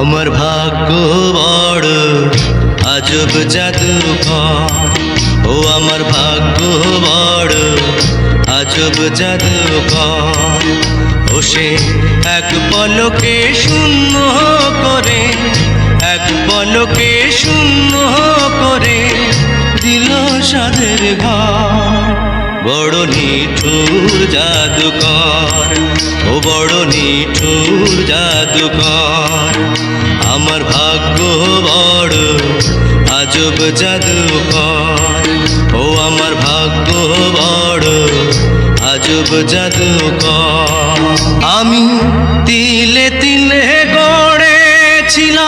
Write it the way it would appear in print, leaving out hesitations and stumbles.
আমার ভাগ্য বড় আজব জাদুকর, ও আমার ভাগ্য বড় আজব জাদুকর। ও সে এক পলকে শূন্য করে, এক পলকে শূন্য করে দিল সাধের ঘর। বড় নিঠুর জাদুকর, ও বড় নিঠুর জাদুকর। আমার ভাগ্য বড় আজব জাদুকর, ও আমার ভাগ্য বড় আজব জাদুকর। আমি তিলে তিলে গড়েছিলাম